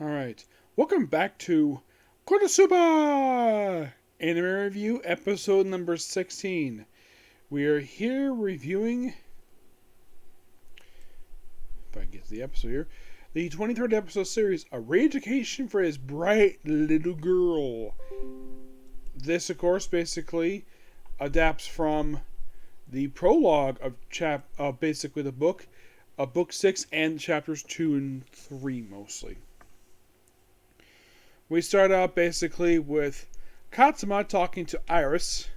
Alright, welcome back to Konosuba! Anime Review, episode number 16. We are here reviewing, if I can get to the episode here, the 23rd episode series, A Re-Education for His Bright Little Girl. This, of course, basically adapts from the prologue of basically the book, book 6 and chapters 2 and 3 mostly. We start out basically with Katsuma talking to Iris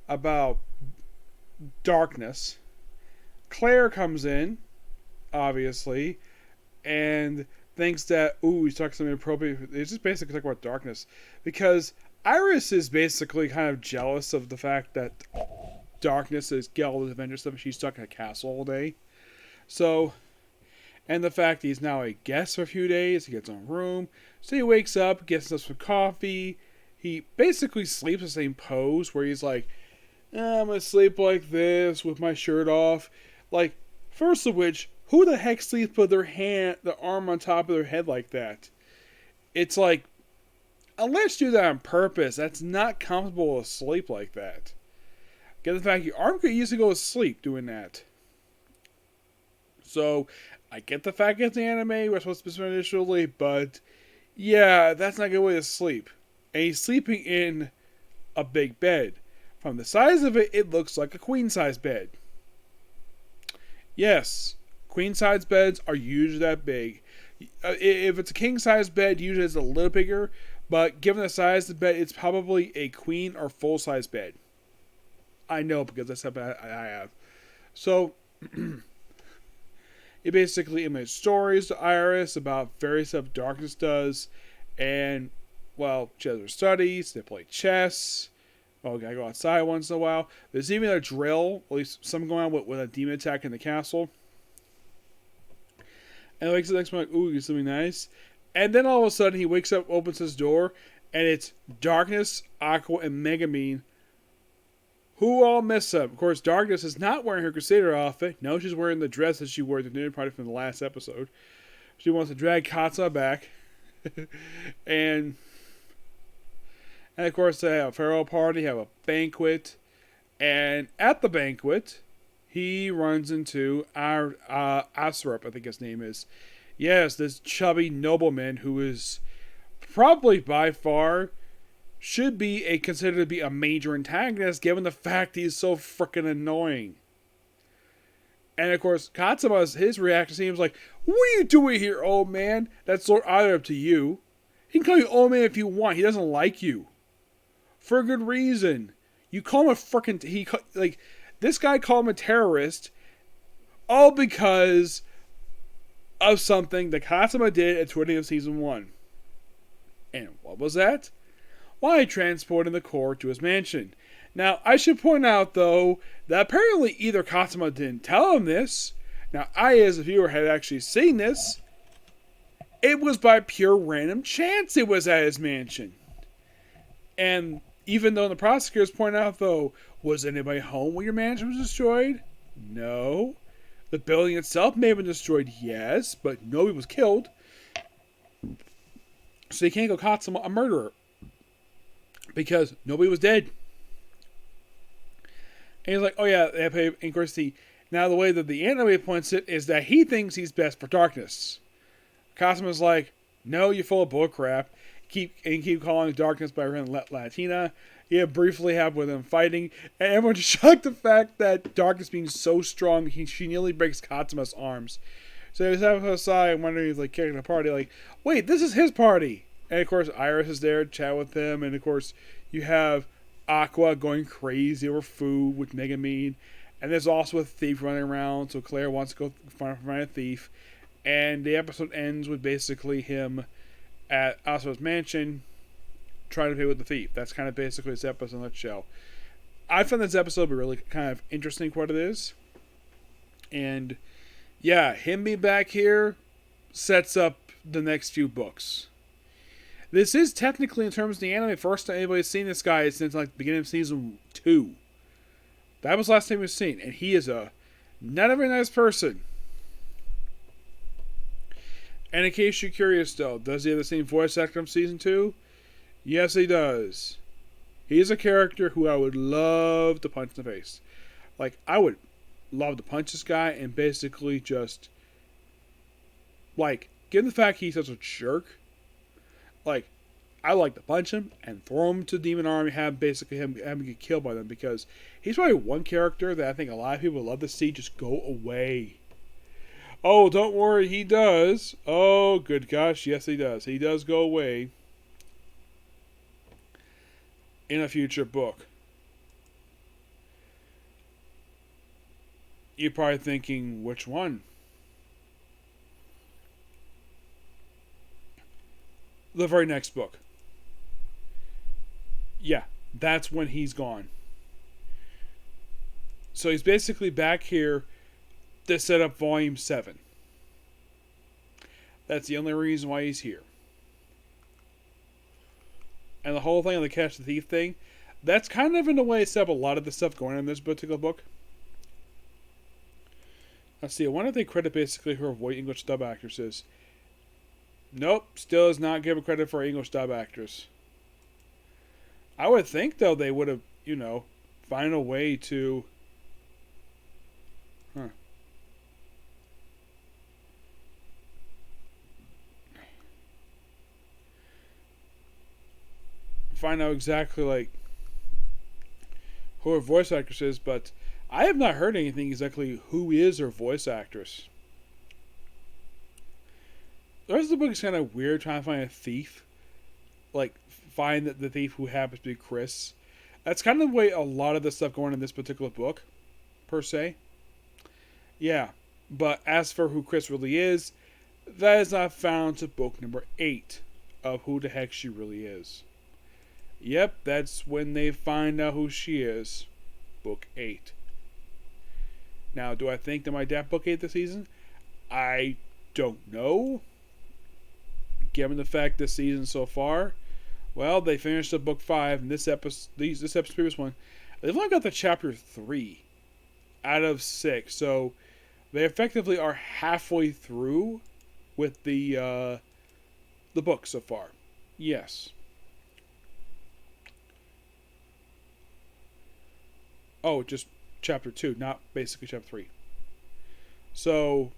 about darkness. Claire comes in, obviously, and thinks that, he's talking something appropriate. It's just basically talking about darkness. Because Iris is basically kind of jealous of the fact that darkness is get all the adventure stuff and she's stuck in a castle all day. So, and the fact he's now a guest for a few days, he gets his own room. So he wakes up, gets us some coffee. He basically sleeps the same pose where he's like, I'm going to sleep like this with my shirt off. Like, first of which, who the heck sleeps with their arm on top of their head like that? It's like, unless you do that on purpose, that's not comfortable to sleep like that. Get the fact your arm could easily go to sleep doing that. So, I get the fact it's the anime, we're supposed to be initially, but yeah, that's not a good way to sleep. And he's sleeping in a big bed. From the size of it, it looks like a queen-size bed. Yes, queen-size beds are usually that big. If it's a king-size bed, usually it's a little bigger, but given the size of the bed, it's probably a queen or full-size bed. I know because that's something I have. So, it basically imaged stories to Iris about various stuff darkness does, and, well, she has her studies, they play chess, gotta go outside once in a while. There's even a drill, at least some going on with a demon attack in the castle. And wakes up the next morning, like, something nice. And then all of a sudden he wakes up, opens his door, and it's Darkness, Aqua, and Megumin, who all miss him. Of course, Darkness is not wearing her Crusader outfit. No, she's wearing the dress that she wore at the dinner party from the last episode. She wants to drag Katsuha back. and of course, they have a farewell party, have a banquet. And at the banquet, he runs into Asurup, I think his name is. Yes, this chubby nobleman who is probably by far should be considered to be a major antagonist given the fact he's so freaking annoying. And of course, Katsuma's his reaction seems like, what are you doing here, old man? That's sort of up to you. He can call you old man if you want. He doesn't like you. For a good reason. You call him a freaking... this guy called him a terrorist all because of something that Katsuma did at the beginning of Season 1. And what was that? Why transporting the core to his mansion. Now, I should point out, though, that apparently either Katsuma didn't tell him this. Now, I, as a viewer, had actually seen this. It was by pure random chance it was at his mansion. And even though the prosecutors point out, though, was anybody home when your mansion was destroyed? No. The building itself may have been destroyed, yes, but nobody was killed. So you can't go Katsuma a murderer. Because nobody was dead. And he's like, oh yeah, and of course now the way that the anime points it is that he thinks he's best for darkness. Cosmo's like, no, you're full of bullcrap. Keep calling darkness by Latina. You briefly have with him fighting, and everyone's shocked the fact that darkness being so strong, she nearly breaks Katsuma's arms. So he's having a sigh and wondering, he's like kicking the party, like, wait, this is his party. And of course, Iris is there to chat with him. And of course, you have Aqua going crazy over food with Megumin. And there's also a thief running around. So Claire wants to go find a thief. And the episode ends with basically him at Asuru's mansion trying to pay with the thief. That's kind of basically this episode in a nutshell. I found this episode really kind of interesting for what it is. And yeah, him being back here sets up the next few books. This is technically, in terms of the anime, first time anybody's seen this guy since like the beginning of season 2. That was the last time we've seen, and he is not a very nice person. And in case you're curious, though, does he have the same voice actor from season 2? Yes, he does. He's a character who I would love to punch in the face. Like, I would love to punch this guy and basically just, like, given the fact he's such a jerk, like, I like to punch him and throw him to Demon Army, have basically him get killed by them, because he's probably one character that I think a lot of people would love to see just go away. Oh, don't worry, he does. Oh, good gosh, yes, he does. He does go away in a future book. You're probably thinking, which one? The very next book. Yeah, that's when he's gone. So he's basically back here to set up Volume 7. That's the only reason why he's here. And the whole thing on the Catch the Thief thing, that's kind of in a way set up a lot of the stuff going on in this particular book. Let's see, I wonder if they credit basically her voice English dub actresses. Nope, still does not give a credit for English dub actress. I would think, though, they would have, find a way to... Find out exactly, like, who her voice actress is, but I have not heard anything exactly who is her voice actress. The rest of the book is kind of weird, trying to find a thief. Like, find the thief who happens to be Chris. That's kind of the way a lot of the stuff going in this particular book, per se. Yeah, but as for who Chris really is, that is not found to book number 8 of who the heck she really is. Yep, that's when they find out who she is. Book 8. Now, do I think they might adapt book 8 this season? I don't know. Given the fact this season so far, well, they finished up book 5, and this episode's previous one, they've only got the chapter 3 out of 6, so they effectively are halfway through with the book so far. Yes. Oh, just chapter 2, not basically chapter 3. So,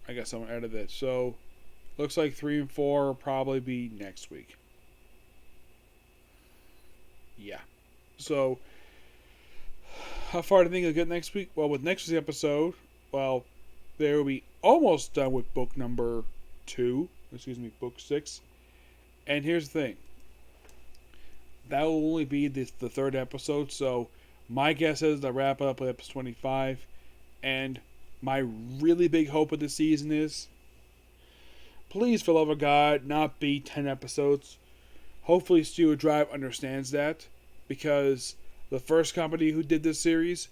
I guess I'm going to edit it. So, looks like 3 and 4 will probably be next week. Yeah. So, how far do you think it'll get next week? Well, with next week's episode, well, they will be almost done with book number 2. Book 6. And here's the thing. That will only be the third episode, so my guess is to wrap up with episode 25. And my really big hope of the season is, please, for the love of God, not be 10 episodes. Hopefully Studio Drive understands that, because the first company who did this series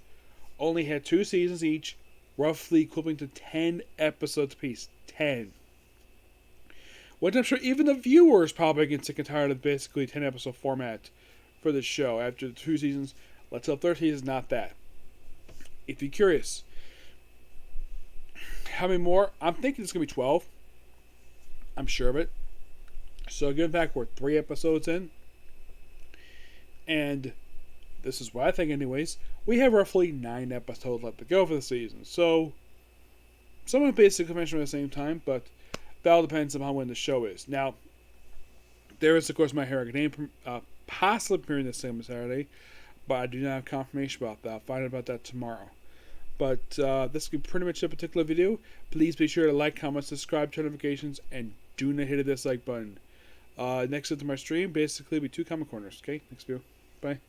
only had 2 seasons each, roughly equivalent to 10 episodes apiece. 10. Which I'm sure even the viewers probably get sick and tired of basically 10 episode format for this show. After the 2 seasons, let's hope 3rd season is not that. If you're curious, how many more? I'm thinking it's going to be 12. I'm sure of it. So given back, we're 3 episodes in. And this is what I think anyways. We have roughly 9 episodes left to go for the season. So, some of basically mentioned at the same time, but that all depends on when the show is. Now, there is, of course, My Hero Academia possibly appearing this same Saturday, but I do not have confirmation about that. I'll find out about that tomorrow. But this will be pretty much a particular video. Please be sure to like, comment, subscribe, turn notifications, and do not hit the dislike button. Next into my stream, basically, will be 2 comment corners. Okay, next video. Bye.